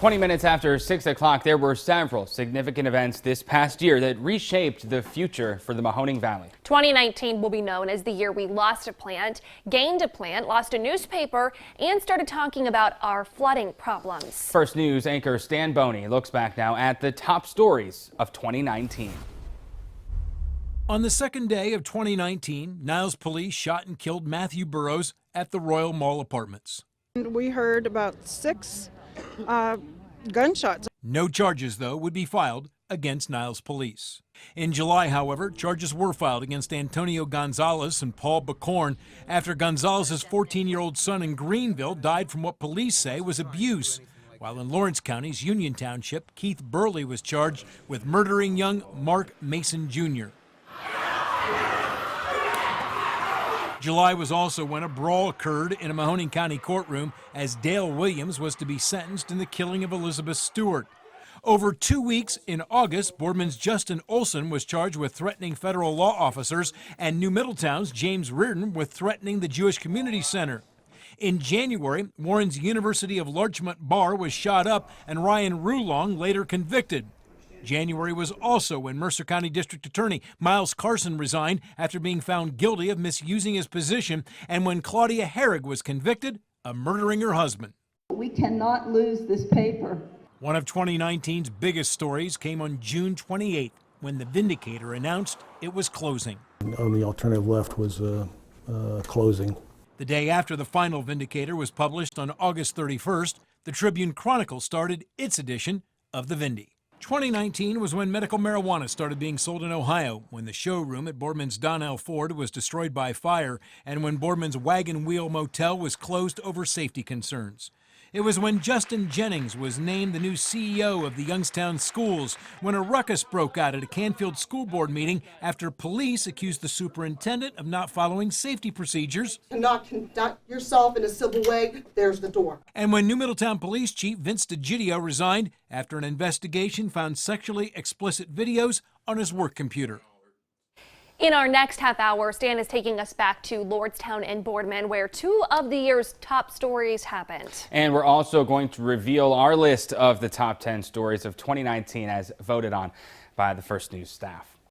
20 minutes after 6 o'clock, there were several significant events this past year that reshaped the future for the Mahoning Valley. 2019 will be known as the year we lost a plant, gained a plant, lost a newspaper, and started talking about our flooding problems. First News anchor Stan Boney looks back now at the top stories of 2019. On the second day of 2019, Niles police shot and killed Matthew Burrows at the Royal Mall Apartments. We heard about 6 gunshots. No charges, though, would be filed against Niles police. In July, however, charges were filed against Antonio Gonzalez and Paul Bacorn after Gonzalez's 14-year-old son in Greenville died from what police say was abuse. While in Lawrence County's Union Township, Keith Burley was charged with murdering young Mark Mason Jr. July was also when a brawl occurred in a Mahoning County courtroom as Dale Williams was to be sentenced in the killing of Elizabeth Stewart. Over 2 weeks in August, Boardman's Justin Olson was charged with threatening federal law officers and New Middletown's James Reardon with threatening the Jewish Community Center. In January, Warren's University of Larchmont bar was shot up and Ryan Rulong later convicted. January was also when Mercer County District Attorney Miles Carson resigned after being found guilty of misusing his position, and when Claudia Herrig was convicted of murdering her husband. We cannot lose this paper. One of 2019's biggest stories came on June 28th when the Vindicator announced it was closing. On the alternative left was closing. The day after the final Vindicator was published on August 31st, the Tribune Chronicle started its edition of the Vindy. 2019 was when medical marijuana started being sold in Ohio, when the showroom at Boardman's Donnell Ford was destroyed by fire, and when Boardman's Wagon Wheel Motel was closed over safety concerns. It was when Justin Jennings was named the new CEO of the Youngstown Schools, when a ruckus broke out at a Canfield School Board meeting after police accused the superintendent of not following safety procedures. Cannot conduct yourself in a civil way, there's the door. And when New Middletown Police Chief Vince DeGidio resigned after an investigation found sexually explicit videos on his work computer. In our next half hour, Stan is taking us back to Lordstown and Boardman, where 2 of the year's top stories happened. And we're also going to reveal our list of the top 10 stories of 2019 as voted on by the First News staff.